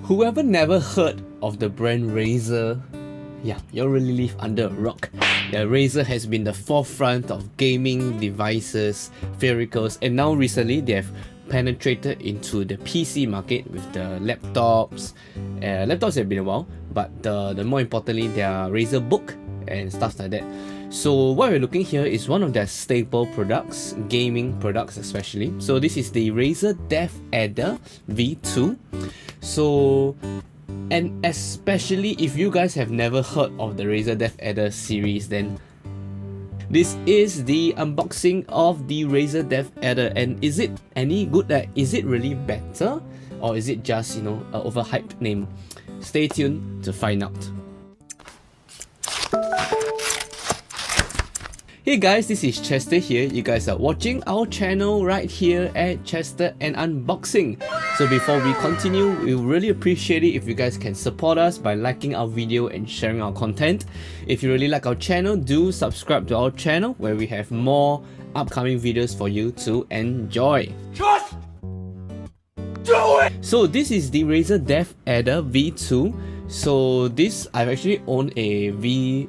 Whoever never heard of the brand Razer, yeah, you really live under a rock. Yeah, Razer has been the forefront of gaming devices, vehicles, and now recently they have penetrated into the PC market with the laptops. Laptops have been a while, but the more importantly, their Razer Book and stuff like that. So what we're looking here is one of their staple products, gaming products especially. So this is the Razer Deathadder V2. So, and especially if you guys have never heard of the Razer Deathadder series, then this is the unboxing of the Razer Deathadder. And is it any good? Is it really better, or is it just, you know, an overhyped name? Stay tuned to find out. Hey guys, this is Chester here. You guys are watching our channel right here at Chester and Unboxing. So before we continue, we really appreciate it if you guys can support us by liking our video and sharing our content. If you really like our channel, do subscribe to our channel where we have more upcoming videos for you to enjoy. Just do it! So this is the Razer Deathadder V2. So this, I've actually owned a Mini.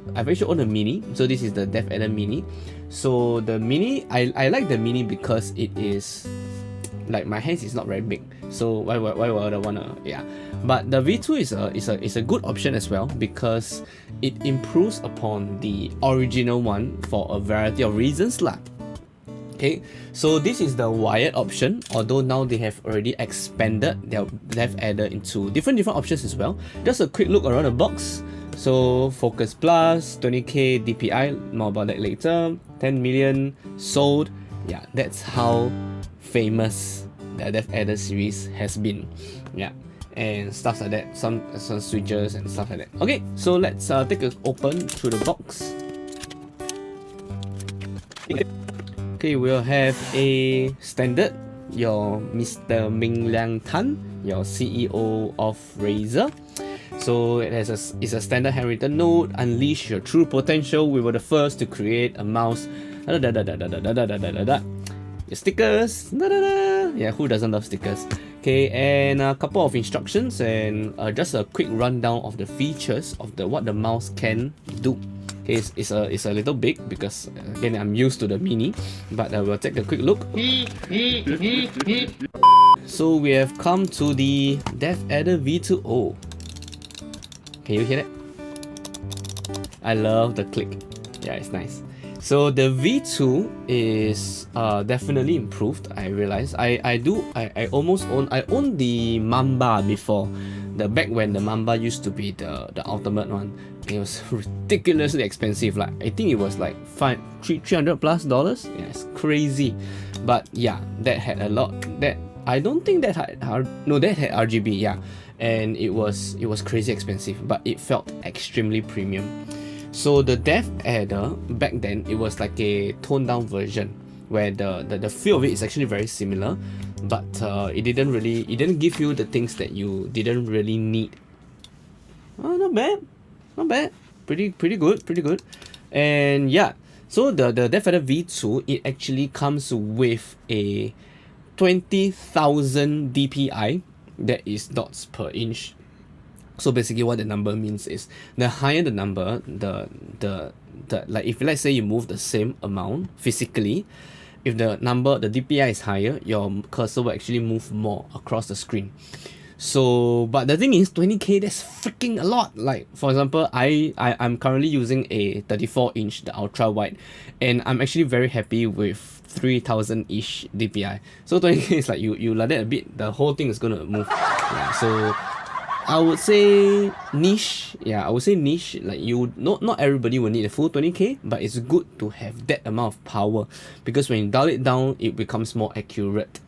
So this is the Deathadder Mini. So the Mini, I like the Mini because it is, like, my hands is not very big. So why would I wanna, yeah. But the V2 is a good option as well because it improves upon the original one for a variety of reasons lah. Okay, so this is the wired option, although now they have already expanded their Deathadder into different options as well. Just a quick look around the box. So Focus Plus, 20k DPI, more about that later, 10 million sold. Yeah, that's how famous the Deathadder series has been. Yeah, and stuff like that, some switches and stuff like that. Okay, so let's take a open through the box. Okay, we'll have a standard, your Mr. Ming Liang Tan, your CEO of Razer. So it's a standard handwritten note. Unleash your true potential. We were the first to create a mouse. Your stickers. Yeah, who doesn't love stickers? Okay, and a couple of instructions and just a quick rundown of the features of what the mouse can do. Okay, it's a little big because again I'm used to the Mini, but we'll take a quick look. So we have come to the Deathadder V2. Oh, can you hear that? I love the click. Yeah, it's nice. So the V2 is definitely improved. I realize I owned the Mamba before. Back when the Mamba used to be the ultimate one. It was ridiculously expensive. Like, I think it was like $300 plus. Yeah, it's crazy. But yeah, that had a lot. That I don't think that had that had RGB. Yeah, and it was crazy expensive, but it felt extremely premium. So the Deathadder back then, it was like a toned down version where the feel of it is actually very similar, but it didn't give you the things that you didn't really need. Oh, not bad, pretty good. And yeah, so the Deathadder V2, it actually comes with a 20,000 DPI, that is dots per inch. So basically what the number means is, the higher the number, the like, if let's say you move the same amount physically, if the DPI is higher, your cursor will actually move more across the screen. So, but the thing is, 20k, that's freaking a lot. Like, for example, I'm currently using a 34-inch, the ultra wide, and I'm actually very happy with 3000-ish DPI. So 20k is like, you like that a bit, the whole thing is gonna move. Yeah, so I would say niche. Yeah, I would say niche. Like, not everybody will need a full 20k, but it's good to have that amount of power because when you dial it down, it becomes more accurate.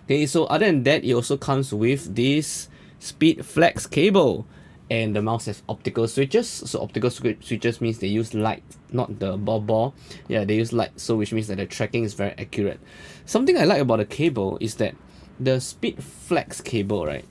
Okay, so other than that, it also comes with this speed flex cable, and the mouse has optical switches. So optical switches means they use light, not the ball. Yeah, they use light, so which means that the tracking is very accurate. Something I like about the cable is that the speed flex cable, right,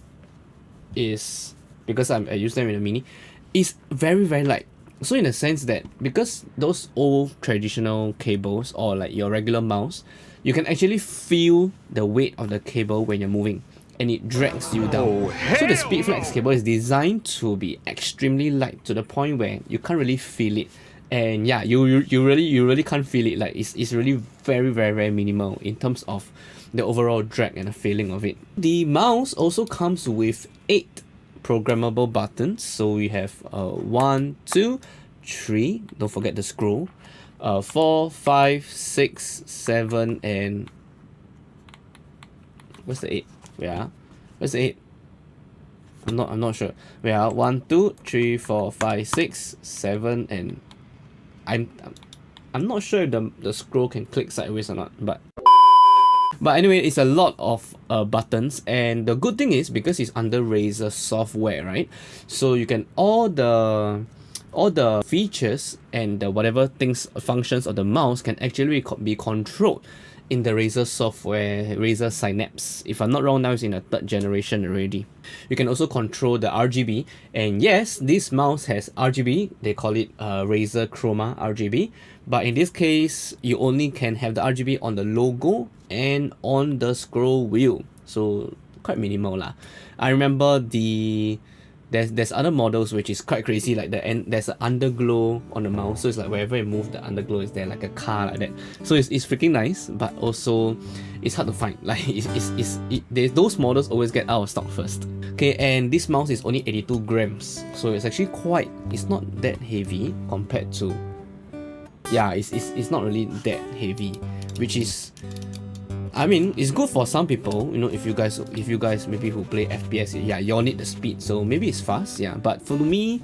is, because I use them in a Mini, is very light. So in the sense that, because those old traditional cables or like your regular mouse, you can actually feel the weight of the cable when you're moving. and it drags you down. So the speed flex cable is designed to be extremely light to the point where you can't really feel it. And yeah, you really can't feel it. Like it's really very minimal in terms of the overall drag and the feeling of it. The mouse also comes with 8 programmable buttons. So we have 1, 2, 3. Don't forget the scroll. 4, 5, 6, 7, and what's the 8? Yeah, where's the 8? I'm not sure. Yeah, 1, 2, 3, 4, 5, 6, 7, and I'm not sure if the scroll can click sideways or not, but anyway, it's a lot of buttons, and the good thing is because it's under Razer software, right? So you can all the features and the whatever functions of the mouse can actually be controlled in the Razer software, Razer Synapse. If I'm not wrong, now it's in a 3rd generation already. You can also control the RGB, and yes, this mouse has RGB. They call it Razer Chroma RGB, but in this case, you only can have the RGB on the logo and on the scroll wheel, so quite minimal lah. I remember there's other models which is quite crazy, like there's an underglow on the mouse, so it's like wherever you move, the underglow is there, like a car like that. So it's freaking nice, but also it's hard to find. Like those models always get out of stock first. Okay, and this mouse is only 82 grams, so it's actually it's not that heavy compared to, yeah, it's not really that heavy, which is, I mean, it's good for some people, you know, if you guys maybe who play FPS, yeah, you all need the speed, so maybe it's fast, yeah, but for me,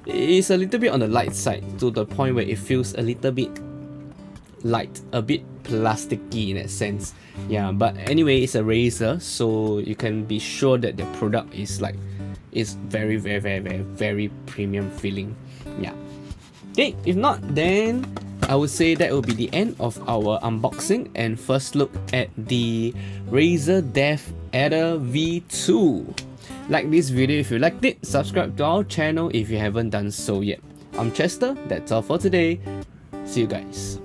it's a little bit on the light side, to the point where it feels a little bit light, a bit plasticky in that sense, yeah. But anyway, it's a Razer, so you can be sure that the product is very premium feeling, yeah. Okay, if not, then I would say that will be the end of our unboxing and first look at the Razer Deathadder V2. Like this video if you liked it, subscribe to our channel if you haven't done so yet. I'm Chester, that's all for today. See you guys.